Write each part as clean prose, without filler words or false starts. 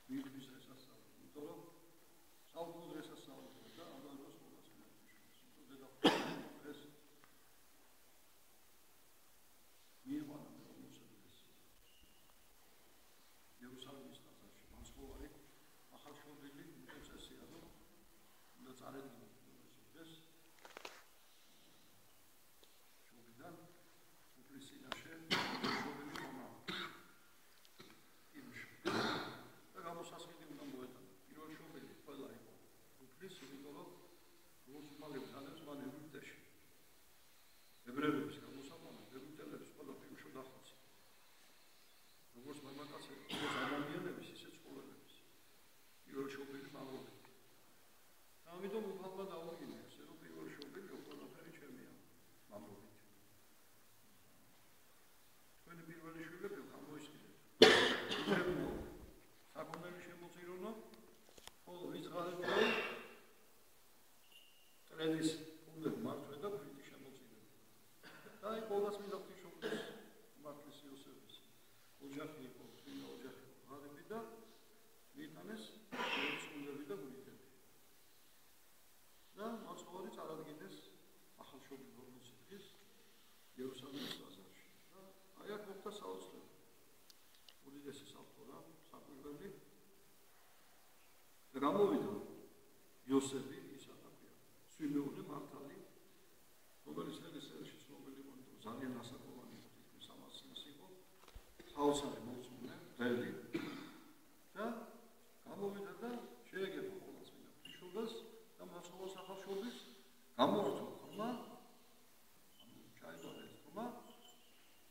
მისთვის ესასწავლო, იმიტომ რომ საუკუნო ესასწავლო და ამბავს ყოველას ეს მიყვანა მოსადეს იერუსალიმის ტაძარში განსხვავებული ახალშობილი პროცესია რომ უნდა წარადგინოს ეს შობიდან უფლისინაშე შობილი მომა იმში და გამოსასყიდი უნდა მოეტანა პირველ შობილი ყველა იყო უფლის იმიტომ რომ რუსმალებს ანებს მან ეგვიპტეში ებრაელების გამოსაყვანა ეგვიპტელების ყველა ფილმში დახოცა როგორც მამაკაცები როგორც ადამიანების ისე ცხოველების პირველ შობილი მამული და ამიტომ უფალმა დაუგინა ესე რომ პირველ შობილი ყველაფერი ჩემია მამული თქვენი პირველი შვილები გამოისყიდეთ საკუთარი შემოწირონო ხოლო ვიწყალებო ტრენის უნდა მართვე და ფრიტი შემოწირე და აი ყოველას მინდა ღვთისმშობლის მართლის იოსების ოჯახი იყო წინა ოჯახი ღარიბი და მიიტანეს სულები და გულიდები და მაცხოვარი წარადგინეს ახალშობილ ორნოსის იერუსალიმის ტაძარში და აი აქ მოხდა საოცრება უდიდესი საფრთხე საკვირველი და გამოვიდა იოსები სვიმეონი მართალი რომელიც ეკლესიაში ცნობილი იყო ძალიან ასაკოვანი იყო თითქმის 300 წლის იყო საოცარი მოწმე ძელი და გამოვიდა და შეეგება ყოველს მინდა ღვთისმშობლს და მაცხოვრის ახალშობილს გამოართვა ხმა ჩაიბარა ეს ხმა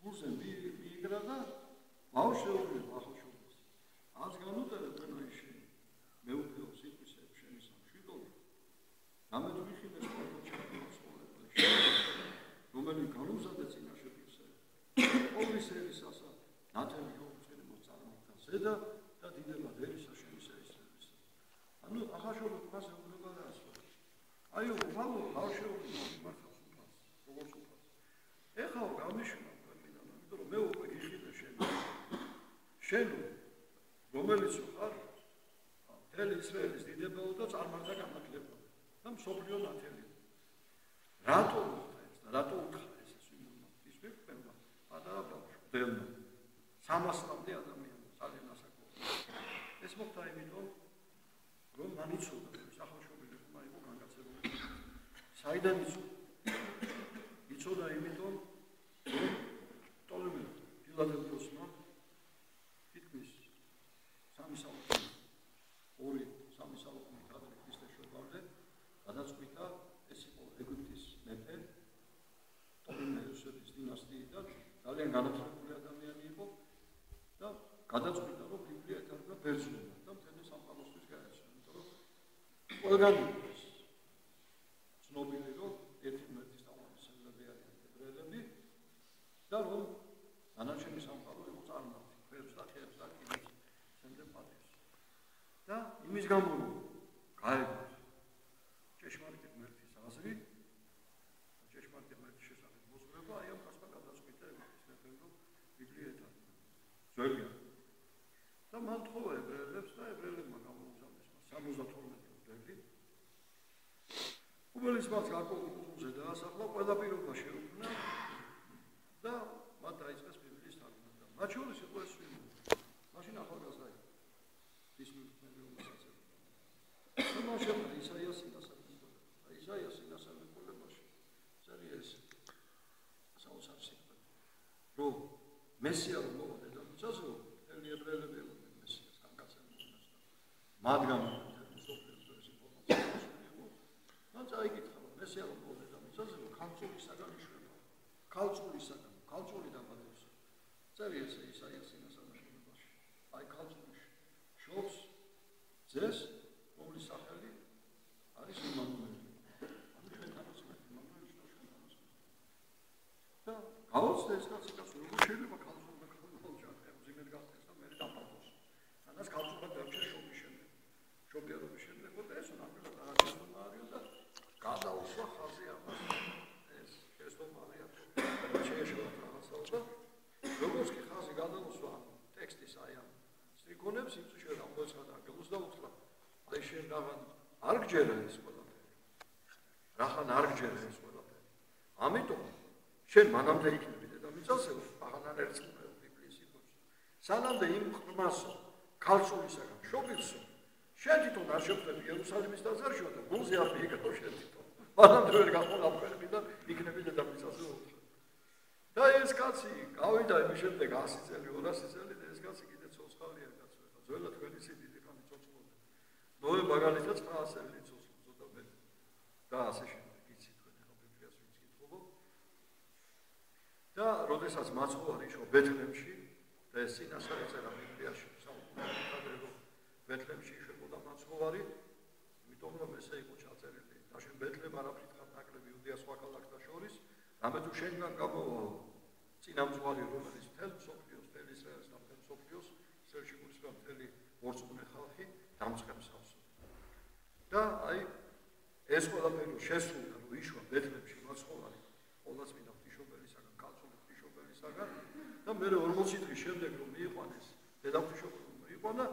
გულზე მიიგრა და ბავშვები ახალშობილს ას განუწერა პრემიში მეუფეო სიტყვისა შენი სამშვიდობი ამეთ ვიხილეს ყოველთვის რომელიც განუზადე წინაშეებზე ყოვლის ერისასა ნათელი ოღონდ მოწარმოთა ზედა და დიდება ერისა შენის ერისების ანუ ახალშობილ ფასზე უნდა დაასვა აი უბრალოდ ბავშვები მართავს უფალს როგორც უფალს ეხლა გამიშვა პრემიდან იმიტომ რომ მე უკვე გიხილე შენ რომელიც ხარ მთელი ისრაელის დიდებაო და წარმართა განათლება და მსოფლიო ნათელი რატო მოხდა ეს და რატო უთხარ ეს სვიმეონმა ის ვიყენდა პატარა ბავშვი დელმა 300-მდე ადამიანი ძალიან ასაკოვანი ეს მოხდა იმიტომ რომ მან იცოდა ეს ახალშობილი ხმა იყო განკაცებული საიდან იცოდა იმიტომ რომ ტოლემე ფილადელფიოსმა თითქმის 3 საუკუნე 2-3 საუკუნე ადრე ქრისტეს შობამდე გადაწყვიტა ეს იყო ეგვიპტის მეფე ტოლემეოსების დინასტიიდან ძალიან განათლებული ადამიანი იყო და გადაწყვიტა რომ ბიბლია ეთარგმნა ბერძნულად და მთელი სამყაროსთვის გაეცნო იმიტომ რომ ყველგან არის ცნობილი რომ ერთმანეთის თავმოყრილები არიან ებრაელები და რომ დანარჩენი სამყარო იყო წარმართი ხერხს და კიდეც შემდეგ პატივს და იმის გამო გაიგო ჭეშმარიტი ღმერთის აზრი ჭეშმარიტი ღმერთის შესახებ მოსწრება აი ამ კაცმა გადაწყვიტა ეგვიპტის მეფემ რომ ბიბლია ეთარგმნა ძველი და მან თხოვა ებრაელებს და ებრაელებმა გამოუგზავნეს 72 წელი რომელიც მას გარკვეულზე დაასახლა ყველა პირობა შეუქმნა და მათ დაიწყეს ბიბლიის თარგმნა და მათ შორის იყო ეს სვიმეონი მაშინ ახალგაზრდა იყო ის მეუბნებოსაც და მაშინ ისაიასი ისაიასი ნასწავლებაში წერია ეს საოცარ სიტყვა რომ მესია რომ მოვა დედამიწაზე ელი ებრაელები ელოდნენ მესიას განკაცებულებას და მათგან სოფლის ინფორმაცია მან წაიკითხა რომ მესია რომ მოვა დედამიწაზე ქალწულისაგან იშვება ქალწული დაბადებს წერია ეს ისაიასი ნასწავლებაში აი ქალწული შობს ძეს რომლის სახელი არის იმანუელი და გაუცდა ეს კაცი როგორ შეიძლება ქალწულმა და ქალწულმა ზიმედ გახდეს და მე დაფაროს. ანას ქალწულმა დარჩა შობის შემდეგ. შობიარობის შემდეგ და ეს ნაკლებად აღარ არის და გადაუსვა ხაზი ამას. ეს შეესწავლია. შეეშვა რაღაცა და როგორც კი ხაზი გადაუსვა ტექსტის აი ამ სტრიქონებს იმ შეერა მოეცხადა რახან არ გჯერა ეს ყველაფერი. რახან არ გჯერა ეს ყველაფერი. ამიტომ შენ მანამდე იქნები დედამიწაზე, აღარ ერწყმეო ბიბლიის სიტყვებს. სანამდე იმ ყრმასო, ქალწულისაგან შობილსო, შენ თვითონ არ შეხვდები იერუსალიმის დაზარშვა და გულზე არ მიიგავ შენ თვითონ. მანამდე ვერ გაყოლაფერები და იქნები დედამიწაზე უთხრა. და ეს კაცი გავიდა იმის შემდეგ 100 წელი, 200 წელი და ეს კაცი კიდე ცოცხალია კაცო. ძველად თქვენი სიდიდი ხანი ცოცხლობდა. ნოე მაგალითად 900 წელი ცოცხლობდა მე. და ასე შემდეგ იცით თქვენ ახლა ბიბლიას ვინც კითხულობ. და როდესაც მაცხოვარი იყო ბეთლემში და ეს წინასწარი წერა ბიბლიაში საუბრობთ ბეთლემში შეყოდა მაცხოვარი, იმიტომ რომ ესე იყო ჩაწერილი. და შენ ბეთლემ არაფრით ნაკლები იუდეას სხვა ქალაქთა შორის, რამე თუ შენგან გამოვა წინამძღვარი, რომელიც მთელ მსოფლიოს, მთელ ისრაელს და მთელ მსოფლიოს სელში გულისხმობ მთელი მორწმუნე ხალხი დამწყებსავს. და აი ეს ყველაფერი შესრულდა, რომ იშვა ბეთლემში მაცხოვარი ყოვლადწმინდა ღვთისმშობელისაგან, კაცოლი ღვთისმშობელისაგან და მე 40 დღის შემდეგ რომ მიიყვანეს დედამღვთისმშობელი მიიყვანა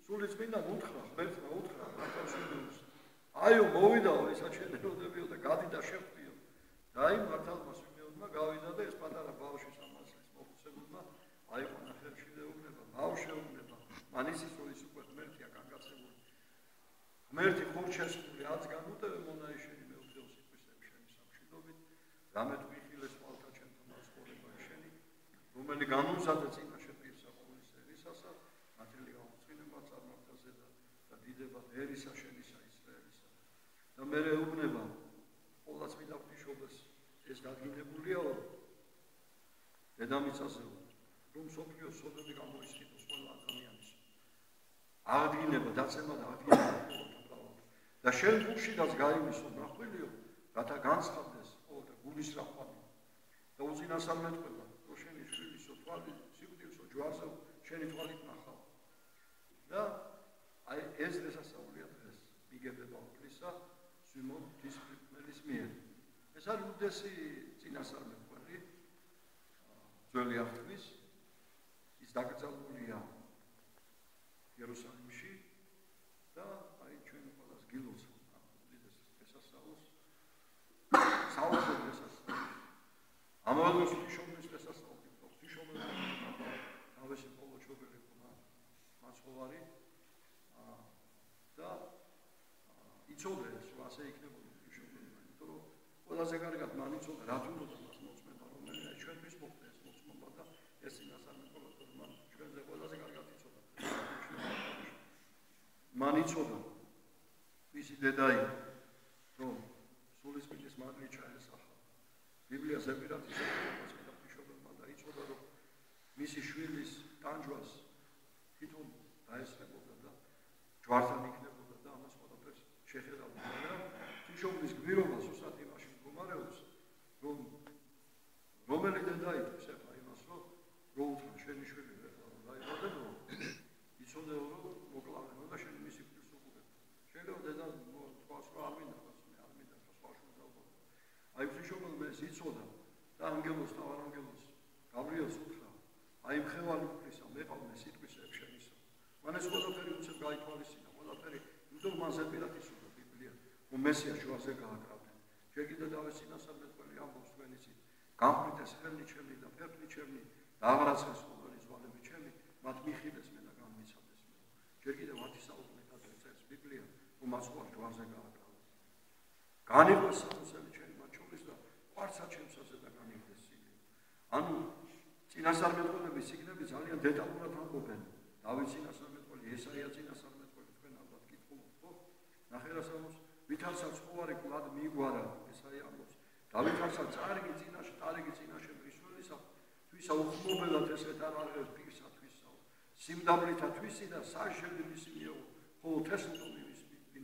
სულიწმინდა უთხრა, ღმერთმა უთხრა მართალმშობელს. აიო მოვიდაო ეს აჩვენებოდებიო და გადიდა შეხვდიო. და აი მართალმა სვიმეონმა გავიდა და ეს პატარა ბავშვი 300 წლის მოხუცებულმა აიყვანა ხელში δεუბნება, ბავშვეუბნება, მანისის როის უკვე ღმერთია განგაცებული. ღმერთი ხორჩესული აც განუტევე მონაიშენი მეუღლეო სიტყვისები შენი სამშვიდობით, რამე თუ იხილეს თვალთა ჩემთან მაცხოვრება შენი, რომელი განუზადე წინაშე პირსა ყოვლის ერისასა, მათელი გამოწყინება წარმართაზე და დიდება ერისა შენისა ისრაელისა. და მე ეუბნება ყოვლადწმინდა ღვთისმშობელს ეს დადგინებულია დედამიწაზე, რომ მსოფლიოს სოდები გამოისყიდოს ყველა ადამიანის. აღდგინება, დაცემა და აღდგინება და შენ გულშიდაც გაიმისო ნახვილიო, რათა განცხადდეს ყოველთა გულის რახვანი და უწინასწარმეტყველა, რომ შენი შვილისო თვალი სიკვდილსო ჯვარზე შენი თვალით ნახავ. და აი ეს დღესასწაულია დღეს მიგებება უფლისა სვიმონ ღვთისმშობელის მიერ. ეს არის უდესი წინასწარმეტყველი ძველი აღთქმის, ის დაკრძალულია იერუსალიმში და აი ჩვენ ყველას გილოცავთ უდიდეს დღესასწაულს, საოცრ დღესასწაულს. ამავე ღვთისმშობელის დღესასწაული, ღვთისმშობელი თავისი ყოვლადწმობელი ხონა მაცხოვარი და იცოდა ეს ასე იქნებოდა ღვთისმშობელი, იმიტომ რომ ყველაზე კარგად მან იცოდა რა თუნდაც მას მოწმება, რომელიც ჩვენთვის მოხდა ეს მოწმობა და ეს წინასწარმეტყველად მან ჩვენზე ყველაზე კარგად იცოდა. მან იცოდა მისი დედაი, რომ სულიწმინდის მადლით ჩაესახა. ბიბლიას ეპირად იცოდა ღვთისმშობელმა და იცოდა, რომ მისი შვილის ტანჯვას თვითონ დაესწრებოდა და ჯვართან იქნებოდა და ამას ყველაფერს შეხედავდა. მაგრამ ღვთისმშობელის გმირობა ზუსტად იმაში მდგომარეობს, რომ რომელი დედა იტყვის ახლა იმას, რომ უთხრა შენი შვილი დაიბადებო, იცოდე რომ მოკლავებო და შენი მისი ღვთის უყურებო. შეიძლება დედა თქვას რომ არ მინდა სხვა შვილს დაუყო. აი ღვთისმშობელმა ეს იცოდა და ანგელოზს და არანგელოზს გაბრიელს უთხრა, აი მხევალი უფლისა მეყავნე სიტყვისეებ შენისა. მან ეს ყველაფერი უცებ გაითვალისწინა, ყველაფერი, იმიტომ რომ მასზე პირად იცოდა ბიბლია, რომ მესია ჯვარზე გააკრავდა. შენ კიდე დავეს წინასწარმეტყველი ამბობს თქვენ იცით, გამყრიტეს ხელნი ჩემნი და ფერფლი ჩემნი და აღრაცხეს ყოველი ზვალები ჩემი, მათ მიხილეს მე და განმიცადეს მე. შენ კიდე 10 საუკუნე წერს ბიბლია, რომ მაცხოვარ ჯვარზე გააკრავდა. განიყვეს სამოსელი ჩემი მათ შორის და ყვარცა ჩემსაზე და განიგდეს სიგნი. ანუ წინასწარმეტყველების სიგნები ძალიან დეტალურად ამბობენ. დავით წინასწარმეტყველი, ესაია წინასწარმეტყველი თქვენ ალბათ გითხულობთ, ხო? ნახევარსაუკუნეში ვითარცა ცხოვარი კლად მიგვარა, ესაია ამბობს. დავითარცა წარიგი წინაშე, ტარიგი წინაშე მრისველისა, თვისა უხმობელად ესეთ არ აღებს პირსა თვისა. სიმდაბლითა თვისი და საშევდი მისი მიეღო, ხოლო თესლტომი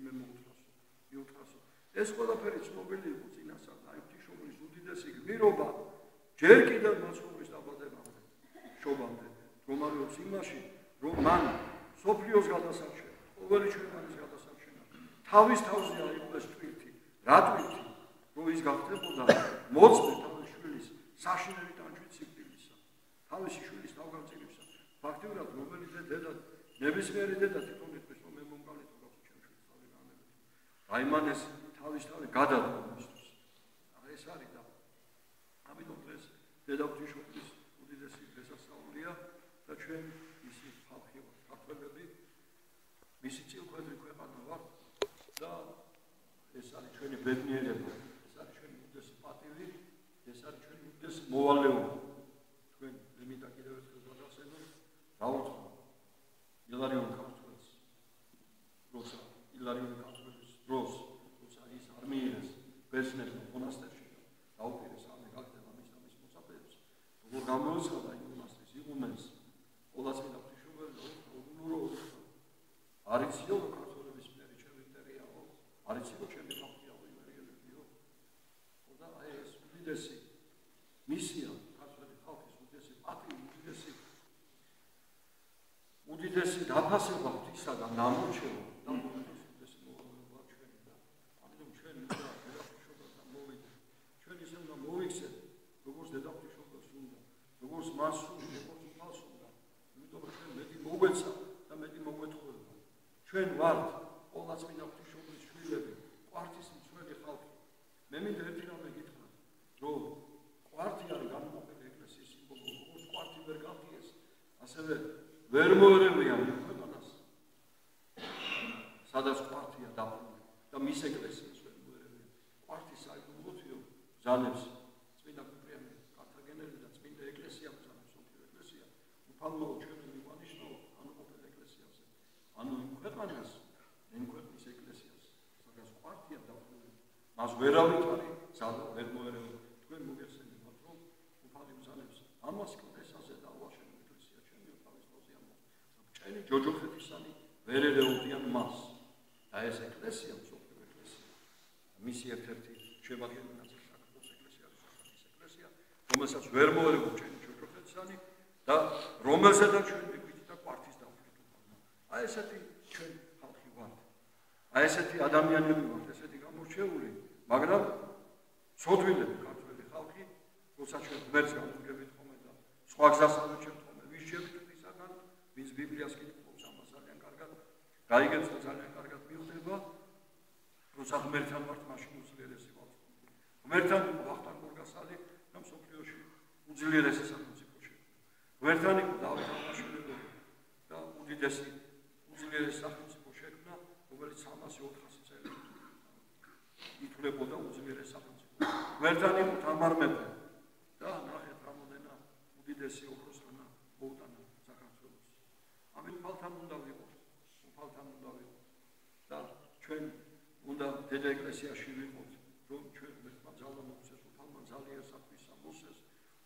ვინმე მიუთხრასო. ეს ყველაფერი ცნობილი იყო წინასწარ და აი ღვთისმშობელის უდიდესი გმირობა ჯერ კიდევ მაცხოვრის დაბადებამდე, შობამდე, რომალიობს იმაში, რომ მან სოფლიოს გადასარჩენა, ყოველი ჩვენანის გადასარჩენა, თავის თავზე აიღოს ტვირთი, რა ტვირთი, რომ ის გახდებოდა მოწმე თავის შვილის საშინელი ტანჯვით სიკვდილისა, თავისი შვილის თავგანწირვისა. ფაქტიურად, რომელიც დედა, ნებისმიერი დედა თვითონ იტყვის, რომ მე მომკალითო გაიმანეს თავისთავად გადადგა მისთვის. ეს არის და ამიტომ დღეს დედაღვთისმშობლის უდიდესი დღესასწაულია და ჩვენ ისი ხალხი ვართ, ქართველები, მისი წილკვედრი ქვეყანა ვართ და ეს არის ჩვენი ბედნიერება, ეს არის ჩვენი უდიდესი პატივი, ეს არის ჩვენი უდიდესი მოვალეობა. თქვენ მინდა კიდევ ერთხელ გადავსვენოთ, დაუწყო ილარიონ ქართველს, როცა ილარიონ ქართველის დროს, როცა ის არ მიიღეს ბერძნებმა მონასტერში და დაუპირეს ამე გაგდება მის და მის მოსაფეებს, როგორ გამოეცხადა იმ მონასტრის იღუმენს, ყოვლადწმინდა ღვთისმშობელი და უგუნურო არიციო ქართველების მერი ჩემი მტერიაო, არიციო ჩემი ხალხიაო იმერიელებიო. და აი ეს უდიდესი მისია ქართველი ხალხის უდიდესი პატივი, უდიდესი დაფასება ღვთისაგან ნამორჩევა და უდიდესი მოვალეობა ჩვენი და ამიტომ ჩვენ უნდა დედაღვთისმშობელთან მოვიდეთ. ჩვენ ისე უნდა მოვიქცეთ, როგორც დედაღვთისმშობელს უნდა, როგორც მას უნდა, როგორც უფალს უნდა. იმიტომ რომ ჩვენ მეტი მოგვეცა და მეტი მოგვეთხოვება. ჩვენ ვართ ყოვლადწმინდა ღვთისმშობლის შვილები, ყვართის მცველი ხალხი. მე მინდა ერთი რამე გითხრათ, რომ ყვართი არის განუყოფელი ეკლესიის სიმბოლო, როგორც ყვართი ვერ გახიეს, ასევე ვერ მოერევიან ქვეყანას, სადაც ყვართია დაფრული და მის ეკლესიას ვერ მოერევიან. ყვართი საიდუმლოთიო ბრძანებს წმინდა კუპრიანი კართაგენელი და წმინდა ეკლესია ბრძანებს, სოფლიო ეკლესია, უფალმო ჩვენი მიგვანიშნავ განუყოფელ ეკლესიაზე, ანუ იმ ქვეყანას, იმ ქვეყნის ეკლესიას, სადაც ყვართია დაფრული, მას ვერავით არის ძალა ვერ მოერევიან. თქვენ მოგეხსენებათ, რომ უფალი ბრძანებს ამას კრესაზე და უაშენო ეკლესია ჩემი თავის თავზე ამბობს. ჩვენი ჯოჯოხეთისანი ვერ ერეოდიან მას. და ეს ეკლესია მსოფლიო ეკლესია. მისი ერთ-ერთი შემადგენელი ნაწილი საქართველოს ეკლესია არის საქართველოს ეკლესია, რომელსაც ვერ მოერევა ჩვენი ჯოჯოხეთისანი და რომელზედაც ჩვენ მიგვიწით და ყვართის დაფრით უფალმა. აი ესეთი ჩვენ ხალხი ვართ. აი ესეთი ადამიანები ვართ, ესეთი გამორჩეული, მაგრამ ცოდვილები ქართველი ხალხი, როცა ჩვენ ღმერთს გამოვიგებით ხოლმე და სხვა გზას ავიჩერთ ხოლმე, ვის შევიტყვით ისაგან, ვინც ბიბლიას კითხულობს, ამას ძალიან კარგად გაიგებს და ძალიან კარგად მიხვდება, როცა ღმერთთან ვართ, მაშინ უძლიერესი ვართ. ღმერთთან იყო ვახტანგ გორგასალი და მსოფლიოში უძლიერესი სახელმწიფო შექმნა. ღმერთთან იყო დავით აღმაშენებელი და უდიდესი უძლიერესი სახელმწიფო შექმნა, რომელიც 300-400 წელი ითვლებოდა უძლიერეს სახელმწიფო. ღმერთთან იყო თამარ მეფე და ნახეთ რამოდენა უდიდესი ოქროსხანა მოუტანა საქართველოს. ამით უფალთან უნდა ვიყოთ, უფალთან უნდა ვიყოთ და ჩვენ უნდა დედა ეკლესიაში ვიყოთ, რომ ჩვენ ღმერთმა ძალა მოგცეს, უფალმა ძალიერს აფისა მოსეს,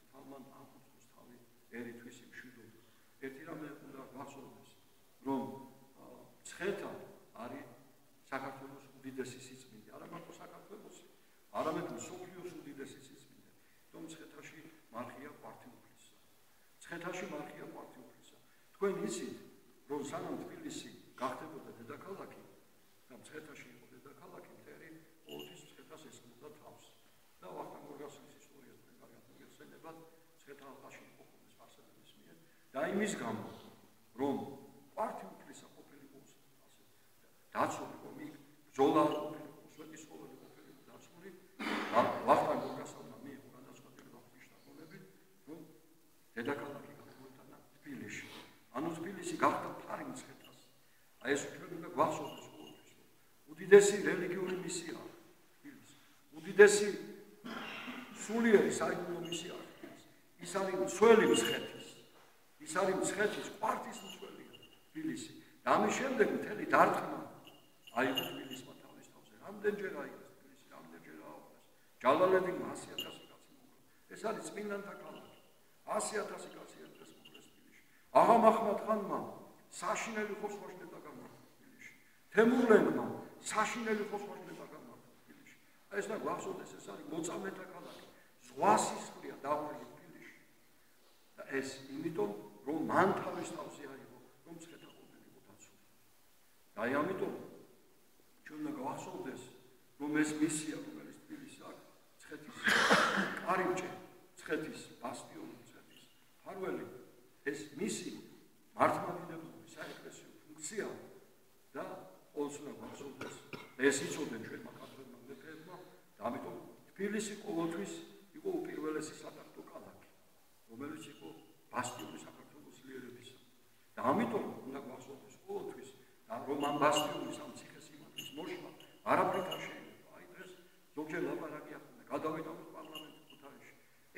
უფალმა აფუძნოს თავი ერთვის იმშვიდობა. ერთი რამე უნდა გვახსოვდეს, რომ მცხეთა არის საქართველოს უდიდესი სიწმინდე, არა მარტო საქართველოსი, არამედ მსოფლიოს უდიდესი სიწმინდე. თუმცა მცხეთაში მარხია ყვართი უფლისა. მცხეთაში მარხია ყვართი უფლისა. თქვენ იცით, რომ სანამ თბილისი გახდებოდა დედაქალაქი და მცხეთაში იყო დედაქალაქი, მტერი ყოველთვის მცხეთას ესხმოდა თავს. და ვახტანგ გორგასალის ისტორია თქვენ კარგად მოგეხსენებათ, მცხეთა ალყაში იყო ხოლმე სპარსელების მიერ და იმის გამო, რომ ყვართი უფლისა ყოფილიყო ასე დაცული, რომ იქ ბრძოლა ყოფილიყო, სვეტისხოველი ყოფილიყო დაცული, ვახტანგ გორგასალმა მიიღო გადაწყვეტილება ღვთისმშობლებით, რომ დედაქალაქი გადმოიტანა თბილისში. ანუ თბილისი გახდა ფარი მცხეთას. აი ეს ჩვენ უნდა გვახსოვდეს ყოველთვის, რომ უდიდესი რელიგიური მისია თბილისი, უდიდესი სულიერი საიდუმლო მისია თბილისი. ის არის მცველი მცხეთის, ის არის მცხეთის ყვართის მცველია თბილისი. და ამის შემდეგ მთელი დარტყმა აიღო თბილისმა თავის თავზე. რამდენჯერ აიღეს თბილისი, რამდენჯერ ააოხრეს. ჯალალედინმა 100,000 კაცი მოკლეს. ეს არის წმინდანთა ქალაქი. 100,000 კაცი ერთდროს მოკლეს თბილისში. აღამ აჰმად ხანმა საშინელი ხოსვაშლება გამართა თბილისში. თემურლენგმა საშინელი ხოსვაშლება გამართა თბილისში. აი ეს და გვახსოვდეს, ეს არის მოწამეთა ქალაქი. ზღვა სისხლია დავრილი თბილისში. და ეს იმიტომ, რომ მან თავის თავზე აიღო, რომ მცხეთა ყოფილიყო დაცული. და აი ამიტომ ჩვენ უნდა გვახსოვდეს, რომ ეს მისია, რომელიც თბილისში აქვს, მცხეთის კარიბჭე, მცხეთის ბასტიონი, მცხეთის ფარველი, ეს მისი მართლმადიდებლური საეკლესიო ფუნქცია და ყოველს უნდა გვახსოვდეს, ეს იცოდეთ თბილისი ყოველთვის იყო უპირველესი სატახტო ქალაქი, რომელიც იყო ბასტიონი საქართველოს ძლიერებისა. და ამიტომ უნდა გვახსოვდეს ყოველთვის, რომ ამ ბასტიონის ამ ციხესიმაგრის მოშლა არაფრით არ შეიძლება. აი დღეს ზოგჯერ ლაპარაკი ახლა გადავიდავთ პარლამენტის ქუთაისში.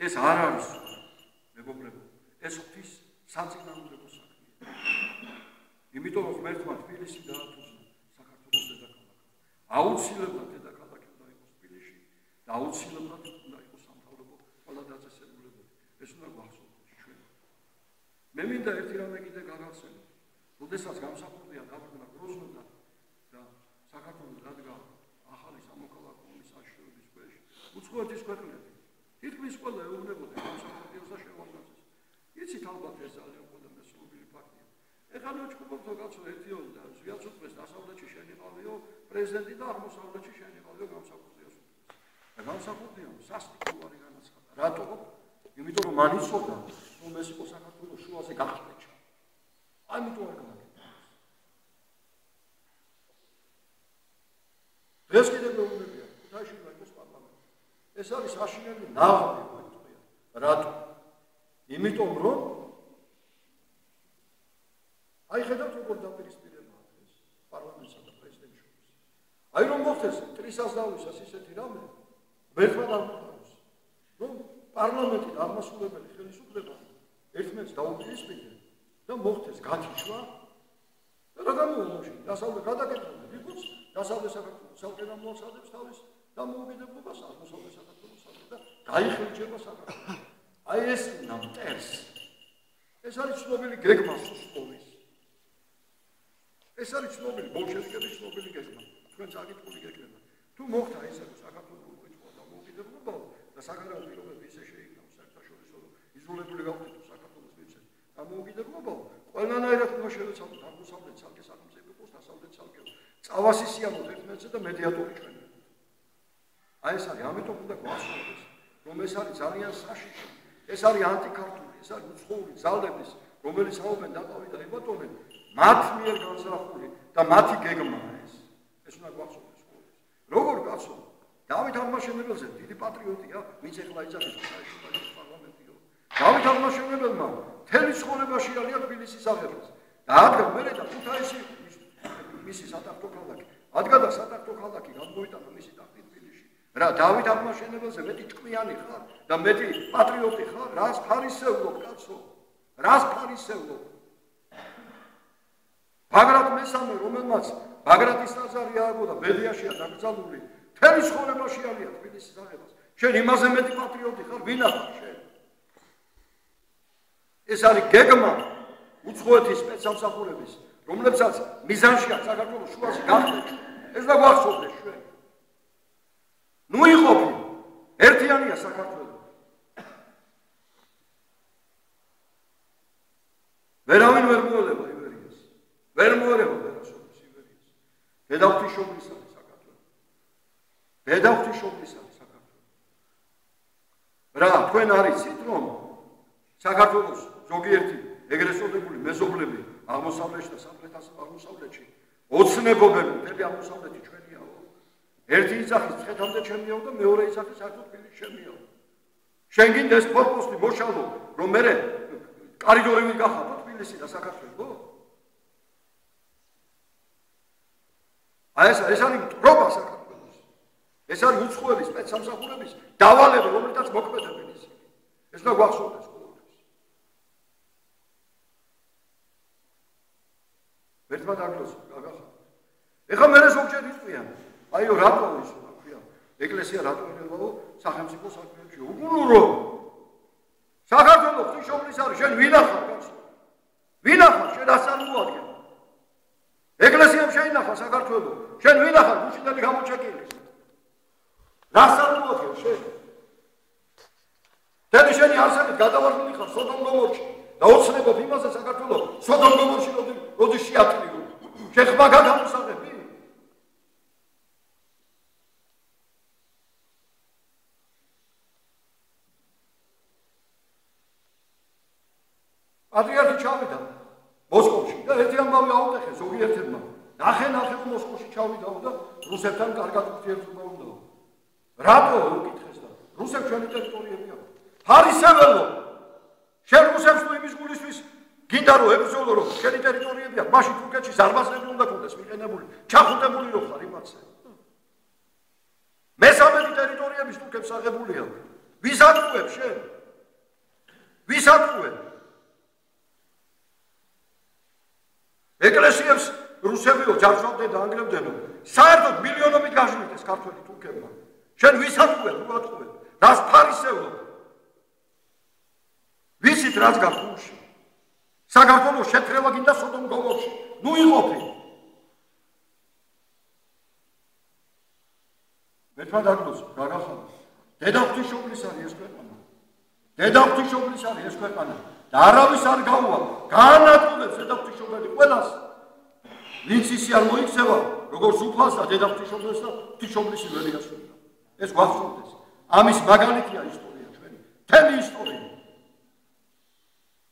ეს არ არის მეგობრებო, ეს ღვთის საწინააღმდეგო საქმეა. იმიტომ რომ ღმერთმა თბილისი დაათუზნა საქართველოს დედაქალაქად. აუცილებლად დედაქალაქი უნდა იყოს თბილისში და აუცილებლად უნდა იყოს სამთავრობო ყველა დაწესებულებები. ეს უნდა გვახსოვდეს ჩვენ. მე მინდა ერთი რამე კიდე გავახსენო. როდესაც გამსახურდია დაბრუნა გროზნოდან და საქართველოს დადგა ახალი სამოქალაქო ომის საშუალების ქვეშ, უცხოეთის ქვეყნები თითქმის ყველა ეუბნებოდა გამსახურდიას და შევარდნაძეს. იცით ალბათ ეს ძალიან ყველამ ცნობილი ფაქტია. ეხლა ნოჩქობთო კაცო ერთიოდი და ვიაც უწევს დასავლეთში შენიყავიო პრეზიდენტი და აღმოსავლეთში შენიყავიო გამსახურდიას უწევს. და გამსახურდიამ სასტიკო უარი განაცხადა. რატო? იმიტომ რომ მან იცოდა რომ ეს იყო საქართველოს შუაზე გახტეჭა. ამიტომ არ განაგებდა. დღეს კიდევ მეუბნებია ქუთაისში უნდა იყოს პარლამენტი. ეს არის საშინელი ნაღმი მოიწვია. რატო? იმიტომ რომ აი ხედავთ როგორ დაპირისპირებაა ეს პარლამენტსა და პრეზიდენტს შორის. აი რომ მოხდეს ტრისას დავისას ისეთი რამე, ვერთხელ არ მოხდეს. რომ პარლამენტი და აღმასრულებელი ხელისუფლება ერთმანეთს დაუპირისპირდნენ და მოხდეს გათიშვა და რა გამოუჩი დასავლეთ გადაკეთდა ვიღოს დასავლეთ საქართველოს საუკეთესო მოახსენებს თავის დამოუკიდებლობას აღმოსავლეთ საქართველოს და გაიხილჯება საქართველოს. აი ეს ნამტერს ეს არის ცნობილი გეგმა სუსტოვის. ეს არის ცნობილი ბოლშევიკების ცნობილი გეგმა. თქვენ წაკითხული გეგმა. თუ მოხდა ისე რომ საქართველოს უყიწყო დამოუკიდებლობა და საკუთარ პირობებში ისე შეიქმნა საერთაშორისო იზოლებული გავხდით საქართველოს მიცემ დამოუკიდებლობა ყველანაირად უნდა შევეცადოთ აღმოსავლეთ ცალკე სახელმწიფოს დასავლეთ ცალკე წავასისიამოთ ერთმანეთზე და მედიატორი ჩვენ. აი ეს არის ამიტომ უნდა გვახსოვდეს რომ ეს არის ძალიან საშიში. ეს არის ანტიქართული, ეს არის უცხოური ძალების, რომელიც აუმენ დაყავი და ებატონენ, მათ მიერ განზრახული და მათი გეგმაა ეს. ეს უნდა გვახსოვდეს ყოველთვის. როგორ კაცო, დავით აღმაშენებელზე დიდი პატრიოტია, ვინც ეხლა იძახის ქუთაისში პარლამენტიო. დავით აღმაშენებელმა მთელი ცხოვრებაში ალია თბილისის აღებას. და ადგა მერე და ქუთაისი მისი სატახტო ქალაქი. ადგა და სატახტო ქალაქი გამოვიტანა მისი ტახტი თბილისში. რა დავით აღმაშენებელზე მეტი ჭკვიანი ხარ და მეტი პატრიოტი ხარ, რას ფარისევლობ კაცო? რას ფარისევლობ? ბაგრატ მესამე, რომელმაც ბაგრატის ტაძარი ააგო და ბედიაშია დაკრძალული, მთელი ცხოვრებაში ალია თბილისის აღებას. შენ იმაზე მეტი პატრიოტი ხარ, ვინა ხარ შენ? ეს არის გეგმა უცხოეთის სპეცსამსახურების, რომლებსაც მიზანშია საქართველოს შუაზე გახდეჭა. ეს და გვახსოვდეს ჩვენ. ნუ იყოფი, ერთიანია საქართველო. ვერავინ ვერ მოელება ივერიას. ვერ მოელება ვერასოდეს ივერიას. დედაღვთის შობლის არის საქართველო. დედაღვთის შობლის არის საქართველო. რა, თქვენ არიცით რომ საქართველოს ზოგიერთი ეგრეთ წოდებული მეზობლები აღმოსავლეთში და სამხრეთ-აღმოსავლეთში ოცნებობენ მთელი აღმოსავლეთი ჩვენიაო. ერთი იძახის ცხეთამდე ჩემიაო და მეორე იძახის საერთოდ თბილისში ჩემიაო. შენ გინდა ეს ფორპოსტი მოშალო, რომ მე კარიდორი გახადო თბილისი და საქართველო? აი ეს არის მტრობა საქართველოს. ეს არის უცხოელი სპეცსამსახურების დავალება, რომელთაც მოქმედებენ ისინი. ეს და გვახსოვდეს ყოველთვის. ერთმა დაგლოს გაგახარდა. ეხლა მე ზოგჯერ იწვიან. აიო რატო ის ქვია? ეკლესია რატო ერევაო სახელმწიფო საქმეებში? უგუნურო. საქართველოს ღვთისმშობლის არის, შენ ვინა ხარ კაცო? ვინა ხარ? შენ რას წარმოადგენ? ეკლესიამ შეინახა საქართველოს. შენ ვინა ხარ? გუშინდელი გამოჩეკილი. რას წარმოადგენ შენ? თელი შენი არსებით გადავარდნილი ხარ სოდომ გომორში და ოცნებობ იმაზე საქართველოს სოდომ გომორში როდი შეატყიო. შენ ხმა გადამოსაღები? პატრიარქი ჩავიდა მოსკოვში და ერთი ამბავი აუტეხეს ზოგიერთებმა. ნახე მოსკოვში ჩავიდაო და რუსეთთან კარგად ურთიერთობა უნდაო. რატო უკითხეს და რუსებს ჩვენი ტერიტორიები აქვს. ფარისეველო შენ რუსებს თუ იმის გულისთვის გინდა რომ ებრძოლო რომ შენი ტერიტორიები აქვს, მაშინ თურქეთში ზარბაზნები უნდა კონდეს მიყენებული, ჩახუტებული რო ხარ იმათზე. მესამედი ტერიტორიების თურქებს აღებული აქვს. ვის ატყუებს შენ? ვის ატყუებს? ეკლესიებს რუსებიო ჯარჯავდნენ და ანგლებდნენო. საერთოდ მილიონობით გაჟვიდეს ქართველი თურქებმა. შენ ვის ატყუებ? რო ატყუებ? რას ფარისევლო? ვიცით რაც გაგულში. საქართველოს შეთრევა გინდა სოდომ გომორში. ნუ იყოფი. მეთქვა დაგდოს, გაგახადა. დედაღვთისმშობლის არის ეს ქვეყანა. დედაღვთისმშობლის არის ეს ქვეყანა. და არავის არ გაუვა. გაანადგურებს დედაღვთისმშობელი ყველას. ვინც ისე არ მოიქცევა, როგორც უფალს და დედაღვთისმშობელს და ღვთისმშობლის ვერ იასრულა. ეს გვახსოვდეს. ამის მაგალითია ისტორია ჩვენი. თემი ისტორია.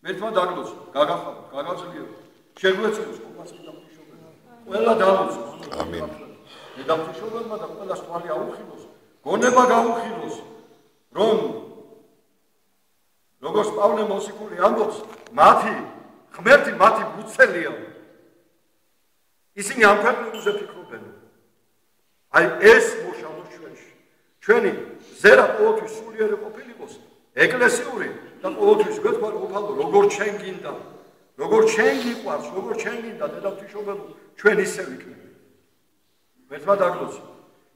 მეთქვა დაგდოს, გაგახადა, გაგაძლიერო. შეგვეციოს ყველას დედაღვთისმშობელი. ყველა დაუწოს. ამინ. დედაღვთისმშობელმა და ყველას თვალი აუხილოს. გონება გაუხილოს, რომ როგორც პავლე მოსიკული ამბობს, მათი ღმერთი მათი მუცელია. ისინი ამ ქვეყნებზე ფიქრობენ. აი ეს მოშალო ჩვენში. ჩვენი ზერა ყოველთვის სულიერი ყოფილიყოს, ეკლესიური და ყოველთვის გვეთქვა უფალო, როგორ ჩვენ გინდა, როგორ ჩვენ გიყვარს, როგორ ჩვენ გინდა დედაღვთისმშობელი, ჩვენ ისე ვიქნებით. მეთქვა დაგდოს,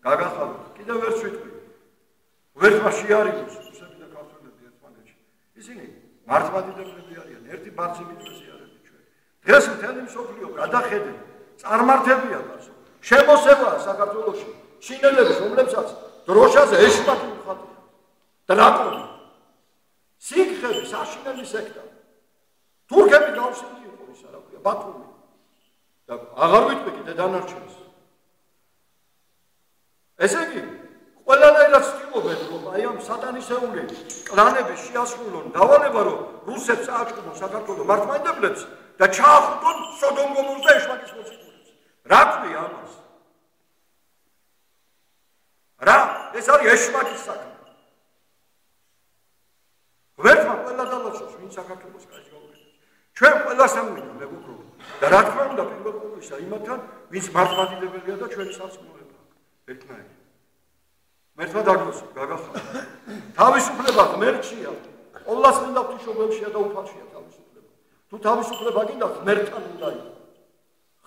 გაგახადოთ, კიდევ ვერც ვიტყვი. ვერთმა შეარიგოს რუსები და ქართველები ერთმანეთში. ისინი მართლმადიდებლები არიან, ერთი ბარძიმი დროზე არიან ჩვენ. დღეს მთელი მსოფლიო გადახედე, წარმართებია გასო. შემოსევაა საქართველოში ჩინელების, რომლებსაც დროშაზე ეშმაკი უხატია. დრაკონი. სიკხები, საშინელი სექტა. თურქები გავსინდი იყო ის არა ქვია, ბათუმი. და აღარ ვიტყვი კიდე დანარჩენს. ესე იგი, ყველანაირად ცდილობენ, რომ აი ამ სატანისეული კლანების შეასრულონ დავალება, რომ რუსებს ააჭყუდონ საქართველოს მართლმადიდებლებს და ჩაახუტონ სოდომ გომორს და ეშმაკის მოციქულებს. რა ქვია ამას? რა? ეს არის ეშმაკის საქმე. ვერთმა ყველა დალოცოს, ვინ საქართველოს კარგად გაუკეთებს. ჩვენ ყველას ამგვინდა მეგობრებო. და რა თქმა უნდა, პირველ ყოვლისა იმათთან, ვინც მართლმადიდებელია და ჩვენი სარწმუნოება ერთნაირი. მერთმა დაგდოს, გაგახადა. თავისუფლება ღმერთშია, ყოველას მინდა ღვთისმშობელშია და უფალშია თავისუფლება. თუ თავისუფლება გინდა, ღმერთთან უნდა იყოს.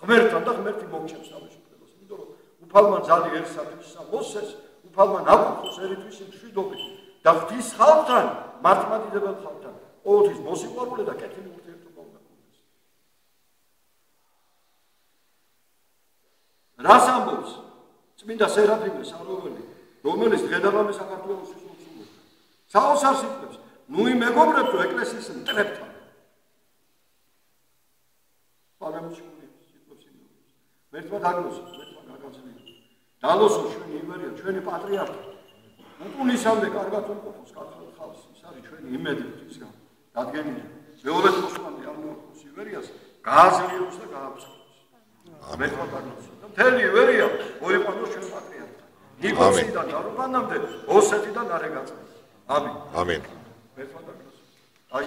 ღმერთთან და ღმერთი მოგჩენს თავისუფლებას. იმიტომ რომ უფალმა ძალი ერთსათვისა მოსცეს, უფალმა ნაკურთხოს ერთვის მშვიდობით და ღვთის ხალხთან, მართლმადიდებელ ხალხთან, ყოველთვის მოსიყვარულე და კეთილი ურთიერთობა უნდა გქონდეს. რას ამბობს წმინდა სერაფიმე საროველი, რომელიც დღედაღამე საქართველოსთვის მოცულობდა. საოცარ სიტყვებს, ნუ იმეგობრებთო ეკლესიის მტრებთან. პალემოჩული სიტყვებს იმეორებს. მერთმა დაგლოსოს, მერთმა გაგაძლიეროს. დალოსოს ჩვენი იმერია, ჩვენი პატრიარქი. უკუნისამდე კარგად უმყოფოს ქართულ ხალხს. ის არის ჩვენი იმედი ღვთისგან. დადგენილი. მეურვედ მოსვლამდე არ მოაქვს ივერიას, გააძლიეროს და გააბრძოლოს. მერთმა დაგლოსოს. და მთელი ივერია მოიყვანოს ჩვენ პატრიარქს. ნიკოსიდან არუბანამდე ოსეთიდან არეგაწეს. ამინ. ამინ. მერთმა დაგლოსოს. აი